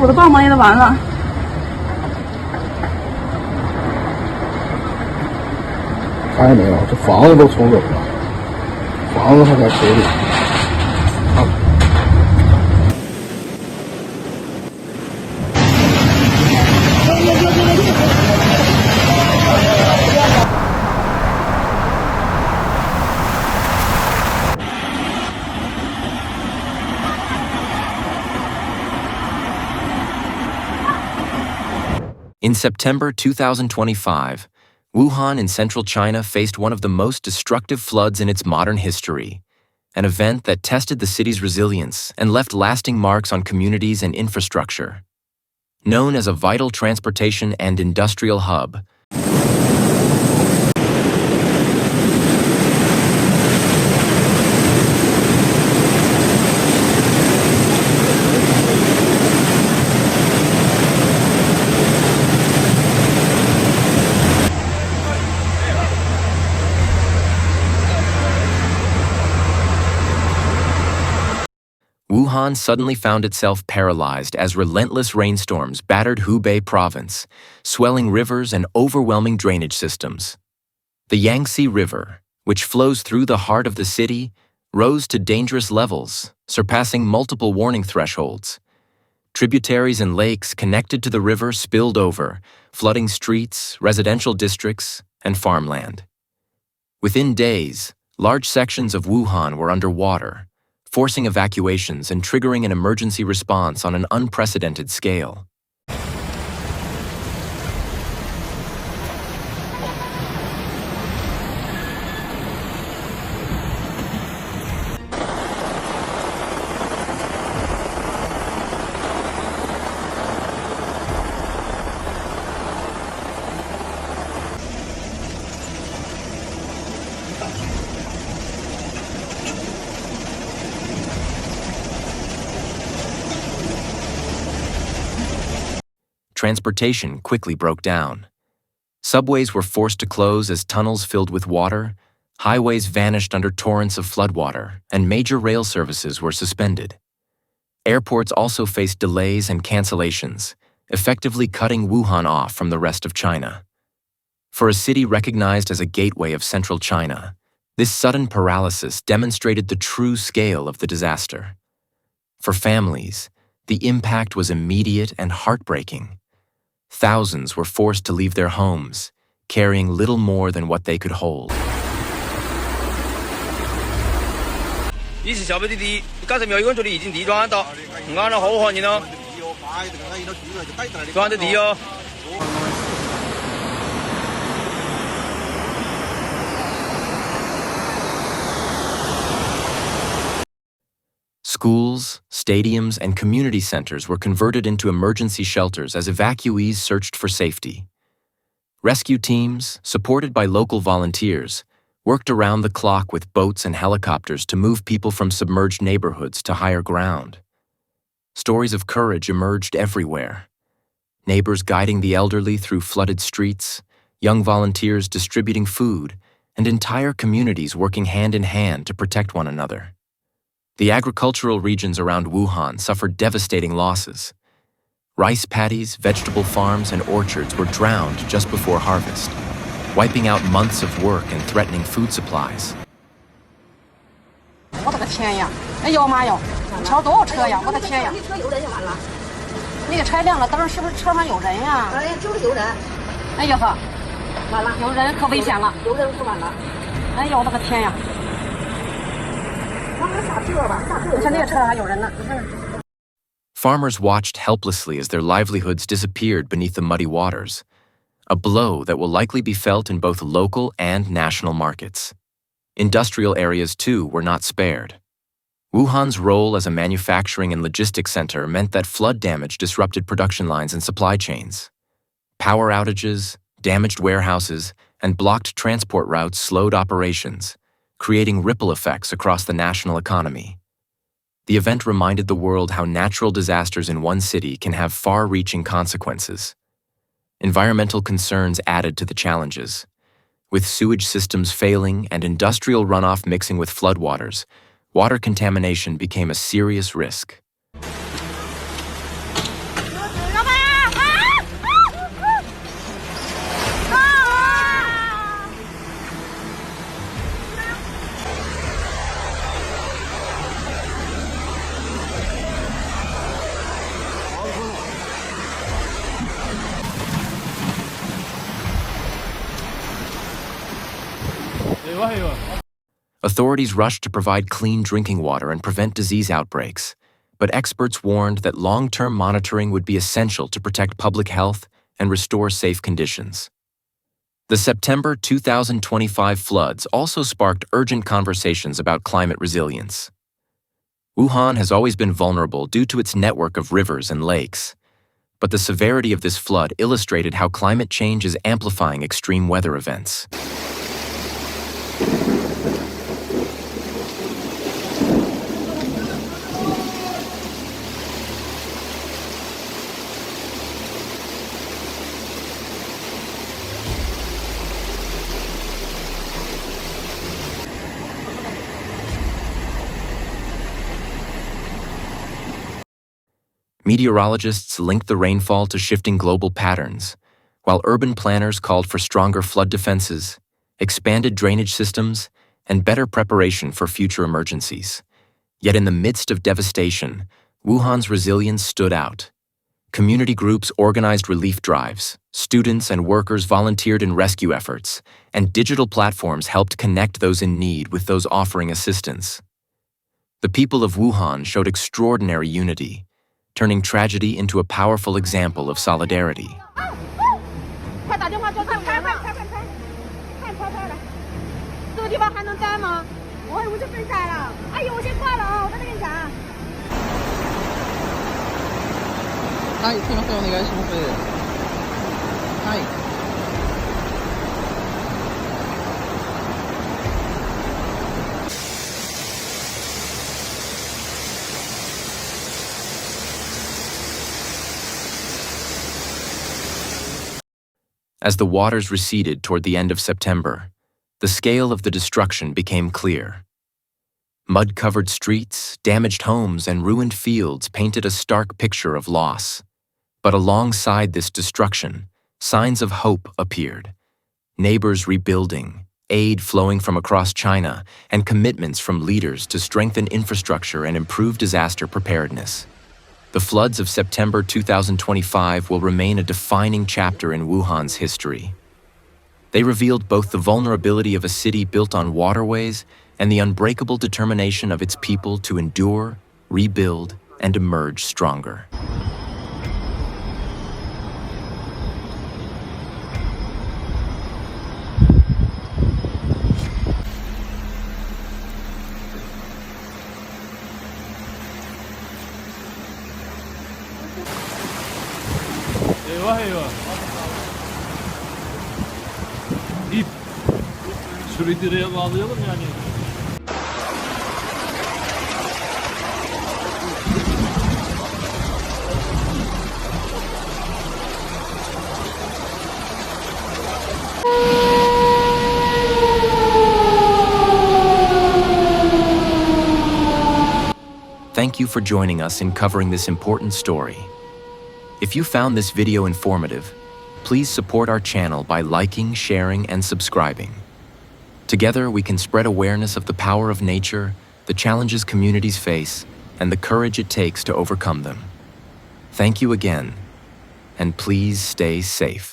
我的爸妈也都完了。看见没有？这房子都冲走了，房子还在水里。啊 In September 2025, Wuhan in central China faced one of the most destructive floods in its modern history, an event that tested the city's resilience and left lasting marks on communities and infrastructure. Known as a vital transportation and industrial hub, Wuhan suddenly found itself paralyzed as relentless rainstorms battered Hubei province, swelling rivers and overwhelming drainage systems. The Yangtze River, which flows through the heart of the city, rose to dangerous levels, surpassing multiple warning thresholds. Tributaries and lakes connected to the river spilled over, flooding streets, residential districts, and farmland. Within days, large sections of Wuhan were underwater, forcing evacuations and triggering an emergency response on an unprecedented scale. Transportation quickly broke down. Subways were forced to close as tunnels filled with water, highways vanished under torrents of floodwater, and major rail services were suspended. Airports also faced delays and cancellations, effectively cutting Wuhan off from the rest of China. For a city recognized as a gateway of central China, this sudden paralysis demonstrated the true scale of the disaster. For families, the impact was immediate and heartbreaking. Thousands were forced to leave their homes, carrying little more than what they could hold. 以前小贝的地，刚才苗一公这里已经地装到，按照后换你呢，装的地哦。 Schools, stadiums, and community centers were converted into emergency shelters as evacuees searched for safety. Rescue teams, supported by local volunteers, worked around the clock with boats and helicopters to move people from submerged neighborhoods to higher ground. Stories of courage emerged everywhere. Neighbors guiding the elderly through flooded streets, young volunteers distributing food, and entire communities working hand in hand to protect one another. The agricultural regions around Wuhan suffered devastating losses. Rice paddies, vegetable farms, and orchards were drowned just before harvest, wiping out months of work and threatening food supplies. 我的个天呀！哎呦妈哟！超多少车呀！我的天呀！一车有人就完了。那个车亮了灯，是不是车上有人呀？哎，就是有人。哎呦呵，完了，有人可危险了！有人可完了。哎呦我的个天呀！ Farmers watched helplessly as their livelihoods disappeared beneath the muddy waters, a blow that will likely be felt in both local and national markets. Industrial areas, too, were not spared. Wuhan's role as a manufacturing and logistics center meant that flood damage disrupted production lines and supply chains. Power outages, damaged warehouses, and blocked transport routes slowed operations, creating ripple effects across the national economy. The event reminded the world how natural disasters in one city can have far-reaching consequences. Environmental concerns added to the challenges. With sewage systems failing and industrial runoff mixing with floodwaters, water contamination became a serious risk. Authorities rushed to provide clean drinking water and prevent disease outbreaks, but experts warned that long-term monitoring would be essential to protect public health and restore safe conditions. The September 2025 floods also sparked urgent conversations about climate resilience. Wuhan has always been vulnerable due to its network of rivers and lakes, but the severity of this flood illustrated how climate change is amplifying extreme weather events. Meteorologists linked the rainfall to shifting global patterns, while urban planners called for stronger flood defenses, expanded drainage systems, and better preparation for future emergencies. Yet in the midst of devastation, Wuhan's resilience stood out. Community groups organized relief drives, students and workers volunteered in rescue efforts, and digital platforms helped connect those in need with those offering assistance. The people of Wuhan showed extraordinary unity, turning tragedy into a powerful example of solidarity. As the waters receded toward the end of September, the scale of the destruction became clear. Mud-covered streets, damaged homes, and ruined fields painted a stark picture of loss. But alongside this destruction, signs of hope appeared. Neighbors rebuilding, aid flowing from across China, and commitments from leaders to strengthen infrastructure and improve disaster preparedness. The floods of September 2025 will remain a defining chapter in Wuhan's history. They revealed both the vulnerability of a city built on waterways and the unbreakable determination of its people to endure, rebuild, and emerge stronger. Eyvah eyvah. İp. Şurayı direğe bağlayalım yani. Thank you for joining us in covering this important story. If you found this video informative, please support our channel by liking, sharing, and subscribing. Together, we can spread awareness of the power of nature, the challenges communities face, and the courage it takes to overcome them. Thank you again, and please stay safe.